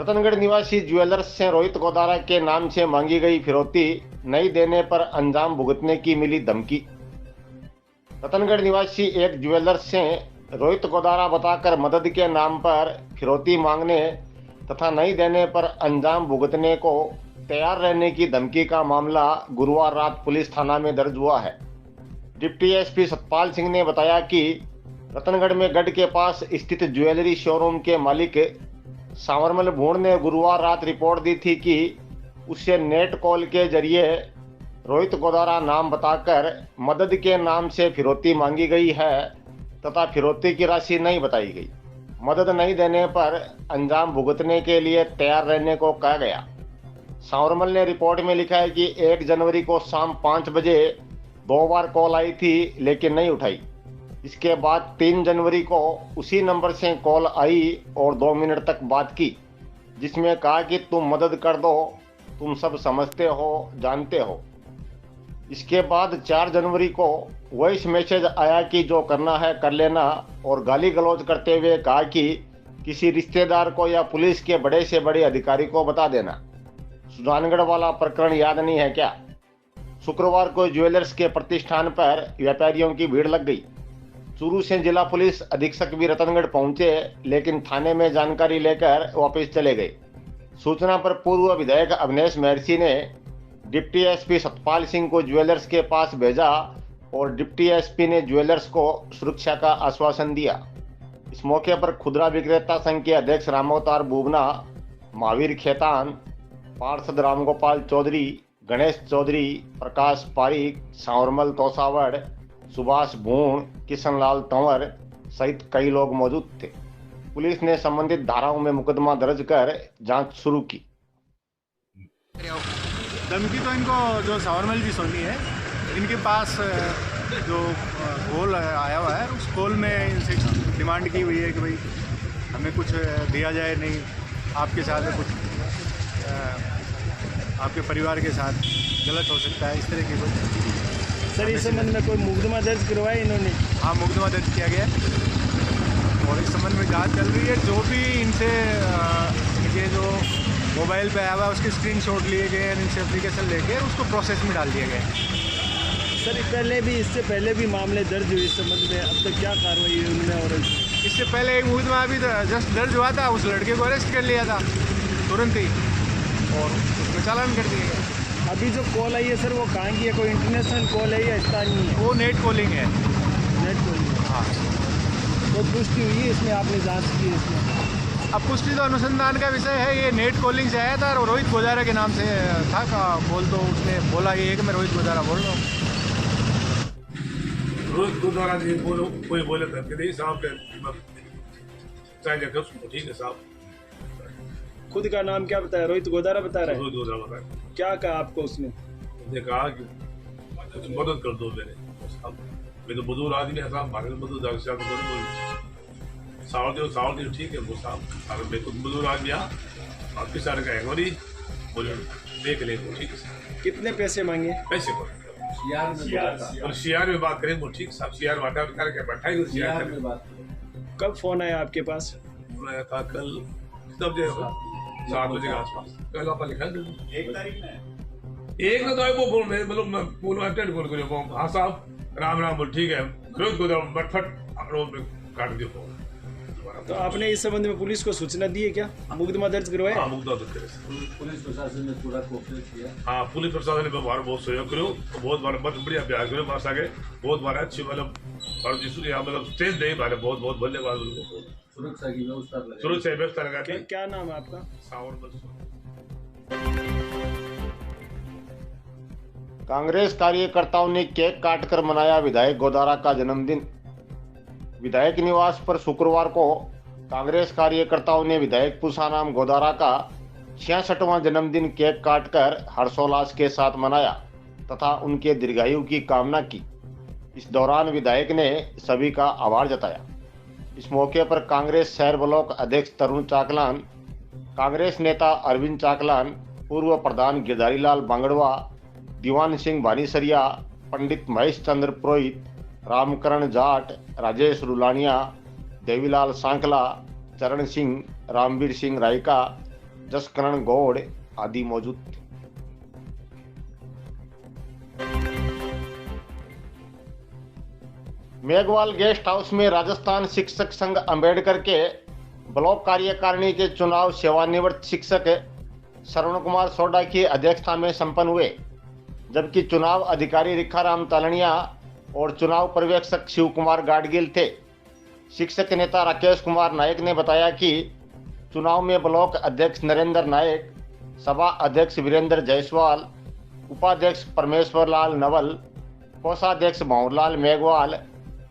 रतनगढ़ निवासी ज्वेलर्स से रोहित गोदारा के नाम से मांगी गई फिरौती नहीं देने पर अंजाम भुगतने की मिली धमकी। रतनगढ़ निवासी एक ज्वेलर्स से रोहित गोदारा बताकर मदद के नाम पर फिरौती मांगने तथा नहीं देने पर अंजाम भुगतने को तैयार रहने की धमकी का मामला गुरुवार रात पुलिस थाना में दर्ज हुआ है। डिप्टी एसपी सतपाल सिंह ने बताया कि रतनगढ़ में गढ़ के पास स्थित ज्वेलरी शोरूम के मालिक सांवरमल भूण ने गुरुवार रात रिपोर्ट दी थी कि उससे नेट कॉल के जरिए रोहित गोदारा नाम बताकर मदद के नाम से फिरौती मांगी गई है तथा फिरौती की राशि नहीं बताई गई। मदद नहीं देने पर अंजाम भुगतने के लिए तैयार रहने को कहा गया। सांवरमल ने रिपोर्ट में लिखा है कि 1 जनवरी को शाम 5 बजे 2 बार कॉल आई थी लेकिन नहीं उठाई। इसके बाद 3 जनवरी को उसी नंबर से कॉल आई और 2 मिनट तक बात की, जिसमें कहा कि तुम मदद कर दो, तुम सब समझते हो, जानते हो। इसके बाद 4 जनवरी को वॉइस मैसेज आया कि जो करना है कर लेना और गाली गलौज करते हुए कहा कि किसी रिश्तेदार को या पुलिस के बड़े से बड़े अधिकारी को बता देना। सुजानगढ़ वाला प्रकरण याद नहीं है क्या? शुक्रवार को ज्वेलर्स के प्रतिष्ठान पर व्यापारियों की भीड़ लग गई। चूरू से जिला पुलिस अधीक्षक भी रतनगढ़ पहुंचे लेकिन थाने में जानकारी लेकर वापस चले गए। सूचना पर पूर्व विधायक अवनेश महर्षि ने डिप्टी एसपी सतपाल सिंह को ज्वेलर्स के पास भेजा और डिप्टी एसपी ने ज्वेलर्स को सुरक्षा का आश्वासन दिया। इस मौके पर खुदरा विक्रेता संघ के अध्यक्ष रामोतार बुबना, महावीर खेतान, पार्षद रामगोपाल चौधरी, गणेश चौधरी, प्रकाश पारिक, सांवरमल तोसावड़, सुभाष भूण, किशनलाल तंवर सहित कई लोग मौजूद थे। पुलिस ने संबंधित धाराओं में मुकदमा दर्ज कर जांच शुरू की। धमकी तो इनको जो सांवरमल जी सोनी है, इनके पास जो कॉल आया हुआ है, उस कॉल में इनसे डिमांड की हुई है कि भाई हमें कुछ दिया जाए, नहीं आपके साथ कुछ आपके परिवार के साथ गलत हो सकता है, इस तरह की कुछ। सर, इस संबंध में कोई मुकदमा दर्ज करवाया इन्होंने? हाँ, मुकदमा दर्ज किया गया और इस संबंध में जांच चल रही है। जो भी इनसे इनके जो मोबाइल पे आया हुआ है उसके स्क्रीनशॉट लिए गए, इनसे एप्लीकेशन लेके उसको प्रोसेस में डाल दिया गया। सर, इससे पहले भी मामले दर्ज हुए इस संबंध में, अब तक क्या कार्रवाई हुई उनमें? और इससे पहले एक मुकदमा अभी जस्ट दर्ज हुआ था, उस लड़के को अरेस्ट कर लिया था तुरंत ही और उसमें चालान कर दिया गया। अभी जो कॉल आई है सर, वो कहाँ की है? कोई इंटरनेशनल कॉल है या स्थानीय है? वो नेट कॉलिंग है। Net calling? हाँ। तो पुष्टि हुई है इसमें? आपने जांच की है इसमें? अब पुष्टि तो अनुसंधान का विषय है। ये नेट कॉलिंग से आया था और रोहित गोदारा के नाम से था का बोल, तो उसने बोला ये कि मैं रोहित गोदारा बोल रहा हूँ। रोहित गोदारा जी बोलो, कोई बोले तो नहीं साहब के ठीक है साहब। खुद का नाम क्या बताया? रोहित गोदारा बता रहा है। रोहित गोदारा बताया। क्या कहा आपको उसने? उसने कहा कि कुछ मदद कर दो मेरे साहब, मैं तो बुजुर्ग आदमी है साहब, भारत मदद सावरदेव ठीक है वो साहब, मैं तो बुजुर्ग आदमी आपके सारे का है बोले देख ले वो ठीक है। कितने पैसे मांगे? पैसे को शियार में बात करें वो ठीक साहब, शियार बैठा ही शियार में बात। कब फोन आया आपके पास? आया था कल 7 बजे के आसपास। कल आप लिखा 1 तारीख में एक ना तो वो मतलब फोन अटेंड करो। हाँ साहब, राम बोल ठीक है, रोज को बटफट आप लोग काट दियो फोन। तो आपने इस संबंध में पुलिस को सूचना दी है क्या? मुकदमा दर्ज करवाया? हाँ, मुकदमा दर्ज करे। पुलिस प्रशासन ने पूरा कोऑपरेट किया। हाँ, पुलिस प्रशासन ने व्यवहार बहुत सहयोग करो, तो बहुत बार बहुत बढ़िया प्यार करो, पास आगे बहुत बार अच्छी मतलब स्टेज दे बारे बहुत बहुत धन्यवाद उनको। सुरक्षा की व्यवस्था लगा दी। क्या नाम है आपका? कांग्रेस कार्यकर्ताओं ने केक काटकर मनाया विधायक गोदारा का जन्मदिन। विधायक निवास पर शुक्रवार को कांग्रेस कार्यकर्ताओं ने विधायक पूसाराम गोदारा का 66वां जन्मदिन केक काटकर हर्षोल्लास के साथ मनाया तथा उनके दीर्घायु की कामना की। इस दौरान विधायक ने सभी का आभार जताया। इस मौके पर कांग्रेस शहर ब्लॉक अध्यक्ष तरुण चाकलान, कांग्रेस नेता अरविंद चाकलान, पूर्व प्रधान गिरधारीलाल बांगड़वा, दीवान सिंह भानीसरिया, पंडित महेश चंद्र पुरोहित, रामकरण जाट, राजेश रुलानिया, देवीलाल सांकला, चरण सिंह, रामवीर सिंह रायका, जसकरण गौड़ आदि मौजूद थे। मेघवाल गेस्ट हाउस में राजस्थान शिक्षक संघ अंबेडकर के ब्लॉक कार्यकारिणी के चुनाव सेवानिवृत्त शिक्षक श्रवण कुमार सोडा की अध्यक्षता में संपन्न हुए, जबकि चुनाव अधिकारी रिखाराम तालनिया और चुनाव पर्यवेक्षक शिव कुमार गाडगिल थे। शिक्षक नेता राकेश कुमार नायक ने बताया कि चुनाव में ब्लॉक अध्यक्ष नरेंद्र नायक, सभा अध्यक्ष वीरेंद्र जायसवाल, उपाध्यक्ष परमेश्वर लाल नवल, कोषाध्यक्ष भंवरलाल मेघवाल,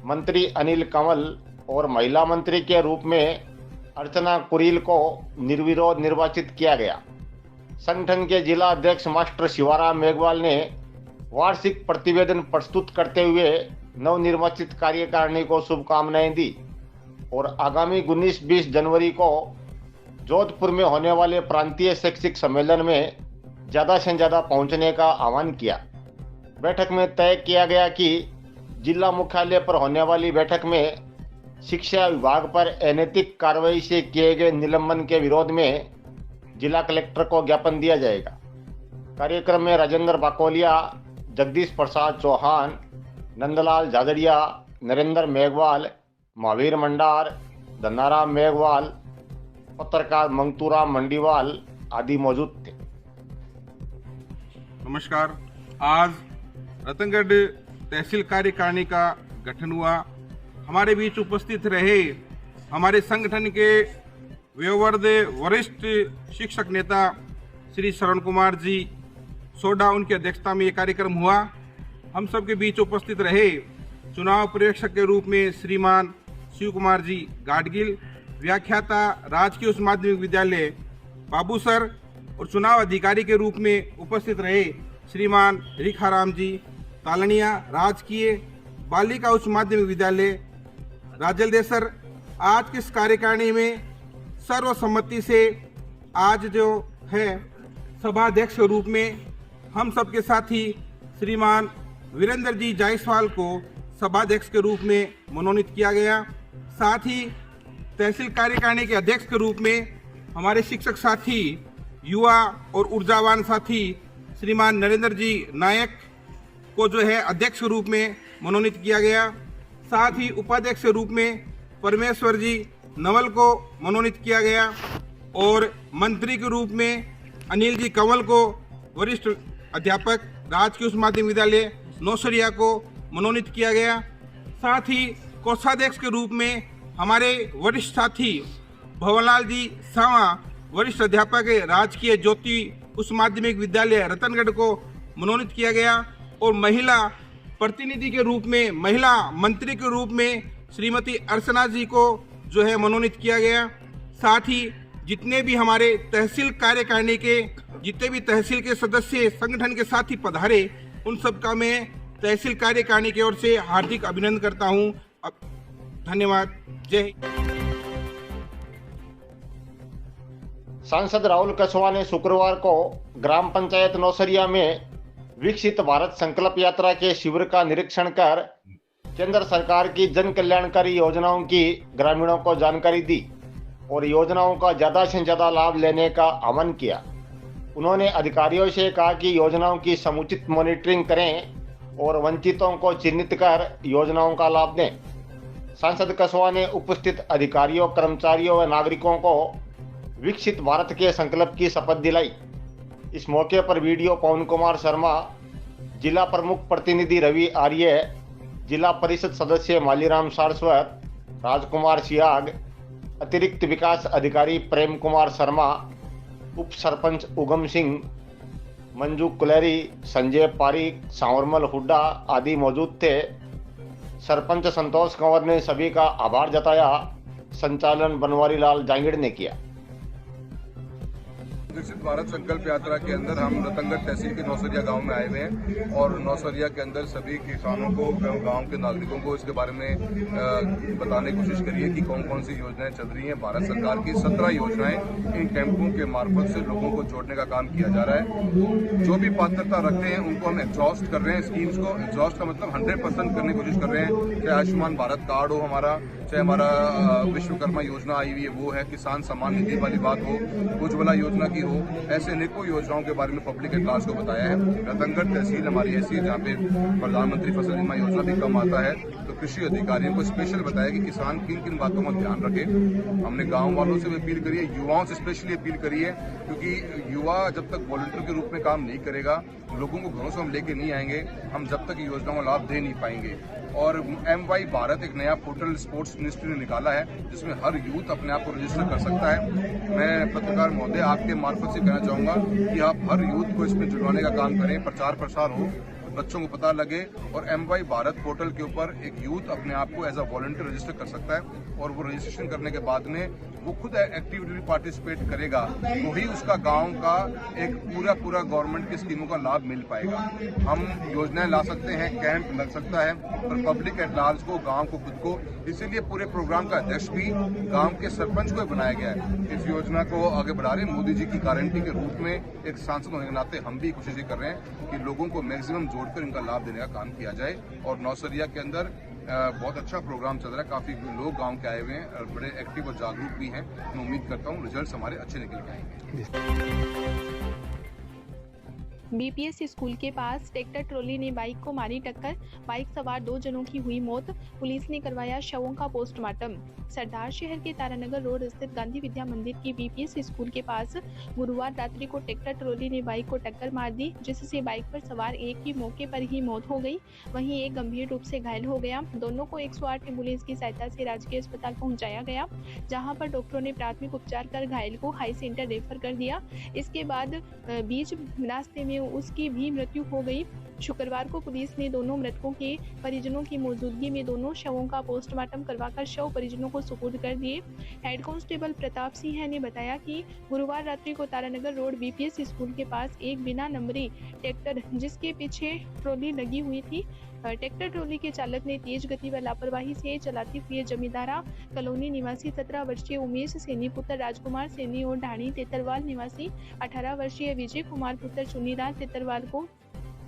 मंत्री अनिल कंवल और महिला मंत्री के रूप में अर्चना कुरील को निर्विरोध निर्वाचित किया गया। संगठन के जिला अध्यक्ष मास्टर शिवाराम मेघवाल ने वार्षिक प्रतिवेदन प्रस्तुत करते हुए नवनिर्वाचित कार्यकारिणी को शुभकामनाएं दी और आगामी 19-20 जनवरी को जोधपुर में होने वाले प्रांतीय शैक्षिक सम्मेलन में ज़्यादा से ज़्यादा पहुंचने का आह्वान किया। बैठक में तय किया गया कि जिला मुख्यालय पर होने वाली बैठक में शिक्षा विभाग पर अनैतिक कार्रवाई से किए गए निलंबन के विरोध में जिला कलेक्टर को ज्ञापन दिया जाएगा। कार्यक्रम में राजेंद्र बाकोलिया, जगदीश प्रसाद चौहान, नंदलाल जाजड़िया, नरेंद्र मेघवाल, महावीर मंडार, धन्नाराम मेघवाल, पत्रकार मंगतूराम मंडीवाल आदि मौजूद थे। नमस्कार। आज रतनगढ़ तहसील कार्यकारिणी का गठन हुआ। हमारे बीच उपस्थित रहे हमारे संगठन के वरिष्ठ शिक्षक नेता श्री श्रवण कुमार जी सोडा, उनकी अध्यक्षता में ये कार्यक्रम हुआ। हम सबके बीच उपस्थित रहे चुनाव पर्यवेक्षक के रूप में श्रीमान शिव कुमार जी गाडगिल, व्याख्याता राजकीय उच्च माध्यमिक विद्यालय बाबू सर, और चुनाव अधिकारी के रूप में उपस्थित रहे श्रीमान रिखाराम जी तालनिया, राजकीय बालिका उच्च माध्यमिक विद्यालय राजलदेव सर। आज की इस कार्यकारिणी में सर्वसम्मति से आज जो है सभाध्यक्ष के रूप में हम सबके साथी श्रीमान वीरेंद्र जी जायसवाल को सभाध्यक्ष के रूप में मनोनीत किया गया। साथ ही तहसील कार्यकारिणी के अध्यक्ष के रूप में हमारे शिक्षक साथी, युवा और ऊर्जावान साथी श्रीमान नरेंद्र जी नायक को जो है अध्यक्ष के रूप में मनोनीत किया गया। साथ ही उपाध्यक्ष के रूप में परमेश्वर जी नवल को मनोनीत किया गया और मंत्री के रूप में अनिल जी कंवल को, वरिष्ठ अध्यापक राजकीय उच्च माध्यमिक विद्यालय नौसरिया को मनोनीत किया गया। साथ ही कोषाध्यक्ष के रूप में हमारे वरिष्ठ साथी भंवरलाल जी सावा, वरिष्ठ अध्यापक राजकीय ज्योति उच्च माध्यमिक विद्यालय रतनगढ़ को मनोनीत किया गया और महिला प्रतिनिधि के रूप में, महिला मंत्री के रूप में श्रीमती अर्चना जी को जो है मनोनीत किया गया। साथ ही जितने भी हमारे तहसील कार्यकारिणी के जितने भी तहसील के सदस्य संगठन के साथी पधारे, उन सबका मैं तहसील कार्यकारिणी की ओर से हार्दिक अभिनंदन करता हूं। धन्यवाद। जय हिंद। सांसद राहुल कसवा ने शुक्रवार को ग्राम पंचायत नौसरिया में विकसित भारत संकल्प यात्रा के शिविर का निरीक्षण कर केंद्र सरकार की जन कल्याणकारी योजनाओं की ग्रामीणों को जानकारी दी और योजनाओं का ज़्यादा से ज़्यादा लाभ लेने का आह्वान किया। उन्होंने अधिकारियों से कहा कि योजनाओं की समुचित मॉनिटरिंग करें और वंचितों को चिन्हित कर योजनाओं का लाभ दें। सांसद कसवा ने उपस्थित अधिकारियों, कर्मचारियों व नागरिकों को विकसित भारत के संकल्प की शपथ दिलाई। इस मौके पर वीडियो पवन कुमार शर्मा, जिला प्रमुख प्रतिनिधि रवि आर्य, जिला परिषद सदस्य मालीराम सारस्वत, राजकुमार सियाग, अतिरिक्त विकास अधिकारी प्रेम कुमार शर्मा, उप सरपंच उगम सिंह, मंजू कुलेरी, संजय पारिक, सांवरमल हुड्डा आदि मौजूद थे। सरपंच संतोष कंवर ने सभी का आभार जताया। संचालन बनवारी लाल जांगिड़ ने किया। विकसित भारत संकल्प यात्रा के अंदर हम रतनगढ़ तहसील के नौसरिया गांव में आए हुए हैं और नौसरिया के अंदर सभी किसानों को, गांव के नागरिकों को इसके बारे में बताने की कोशिश करिए कि कौन कौन सी योजनाएं चल रही हैं। भारत सरकार की 17 योजनाएं इन कैंपों के मार्फत से लोगों को जोड़ने का काम किया जा रहा है। जो भी पात्रता रखते हैं उनको हम एग्जॉस्ट कर रहे हैं। स्कीम्स को एग्जॉस्ट का मतलब 100% करने की कोशिश कर रहे हैं। चाहे आयुष्मान भारत कार्ड हो हमारा, चाहे हमारा विश्वकर्मा योजना आई हुई है वो है, किसान सम्मान निधि वाली बात हो, उज्ज्वला योजना की हो, ऐसे अनेकों योजनाओं के बारे में पब्लिक एट को बताया है। रतनगढ़ तहसील हमारी ऐसी है जहाँ पे प्रधानमंत्री फसल बीमा योजना भी कम आता है, तो कृषि अधिकारियों को स्पेशल बताया कि किसान किन किन बातों का ध्यान रखे। हमने गाँव वालों से भी अपील करी है, युवाओं से स्पेशली अपील करी है, क्योंकि युवा जब तक वॉलंटियर के रूप में काम नहीं करेगा, लोगों को घरों से हम लेके नहीं आएंगे, हम जब तक योजनाओं का लाभ दे नहीं पाएंगे। और MY भारत एक नया पोर्टल स्पोर्ट्स मिनिस्ट्री ने निकाला है जिसमें हर यूथ अपने आप को रजिस्टर कर सकता है। मैं पत्रकार महोदय आपके मार्फत से कहना चाहूँगा कि आप हर यूथ को इसमें जुड़वाने का काम करें, प्रचार प्रसार हो, बच्चों को पता लगे और MY भारत पोर्टल के ऊपर एक यूथ अपने आप को एज अ वॉलंटियर रजिस्टर कर सकता है और वो रजिस्ट्रेशन करने के बाद में वो खुद एक्टिवली पार्टिसिपेट करेगा तो ही उसका गांव का एक पूरा गवर्नमेंट की स्कीमों का लाभ मिल पाएगा। हम योजनाएं ला सकते हैं, कैंप लग सकता है, पर पब्लिक एट लार्ज को, गांव को, खुद को, इसीलिए पूरे प्रोग्राम का अध्यक्ष भी गांव के सरपंच को बनाया गया है। इस योजना को आगे बढ़ा रहे मोदी जी की गारंटी के रूप में एक सांसद होने के नाते हम भी कोशिश कर रहे हैं कि लोगों को मैक्सिमम जोड़कर इनका लाभ देने का काम किया जाए। और नौसरिया के अंदर बहुत अच्छा प्रोग्राम चल रहा है, काफी लोग गांव के आए हुए हैं और बड़े एक्टिव और जागरूक भी हैं। मैं उम्मीद करता हूं रिजल्ट्स हमारे अच्छे निकल के आएंगे। BPS स्कूल के पास ट्रैक्टर ट्रॉली ने बाइक को मारी टक्कर, बाइक सवार 2 जनों की हुई मौत, पुलिस ने करवाया शवों का पोस्टमार्टम। सरदार शहर के तारानगर रोड स्थित गांधी विद्या मंदिर की BPS स्कूल के पास गुरुवार रात्रि को ट्रैक्टर ट्रॉली ने बाइक को टक्कर मार दी, जिससे बाइक पर सवार एक की मौके पर ही मौत हो गई, वहीं एक गंभीर रूप से घायल हो गया। दोनों को 108 एम्बुलेंस की सहायता से राजकीय अस्पताल पहुंचाया गया, जहां पर डॉक्टरों ने प्राथमिक उपचार कर घायल को हाई सेंटर रेफर कर दिया। इसके बाद बीच रास्ते में उसकी भी मृत्यु हो गई। शुक्रवार को पुलिस ने दोनों मृतकों के परिजनों की मौजूदगी में दोनों शवों का पोस्टमार्टम करवाकर शव परिजनों को सुपुर्द कर दिए। हेड कांस्टेबल प्रताप सिंह ने बताया कि गुरुवार रात्रि को तारानगर रोड BPS स्कूल के पास एक बिना नंबरी ट्रैक्टर जिसके पीछे ट्रॉली लगी हुई थी, ट्रैक्टर ट्रॉली के चालक ने तेज गति व लापरवाही से चलाते हुए जमींदारा कॉलोनी निवासी 17 वर्षीय उमेश सैनी पुत्र राजकुमार सैनी और ढाणी तेतरवाल निवासी 18 वर्षीय विजय कुमार पुत्र चुनीलाल तेतरवाल को,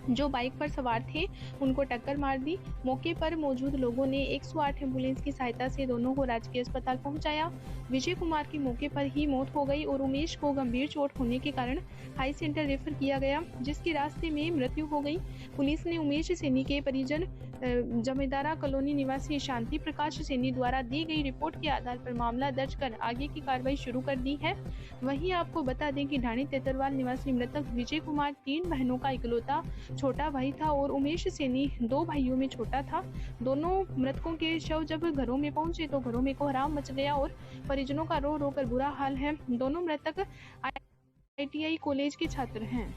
जो बाइक पर सवार थे, उनको टक्कर मार दी। मौके पर मौजूद लोगों ने 108 एम्बुलेंस की सहायता से दोनों को राजकीय अस्पताल पहुंचाया। विजय कुमार की मौके पर ही मौत हो गई और उमेश को गंभीर चोट होने के कारण हाई सेंटर रेफर किया गया, जिसके रास्ते में मृत्यु हो गई। पुलिस ने उमेश सैनी के परिजन जमींदारा कॉलोनी निवासी शांति प्रकाश सैनी द्वारा दी गई रिपोर्ट के आधार पर मामला दर्ज कर आगे की कार्रवाई शुरू कर दी है। वहीं आपको बता दें कि ढाणी तेतरवाल निवासी मृतक विजय कुमार 3 बहनों का इकलौता छोटा भाई था और उमेश सैनी 2 भाइयों में छोटा था। दोनों मृतकों के शव जब घरों में पहुंचे तो घरों में कोहराम मच गया और परिजनों का रो रो कर बुरा हाल है। दोनों मृतक ITI कॉलेज के छात्र हैं।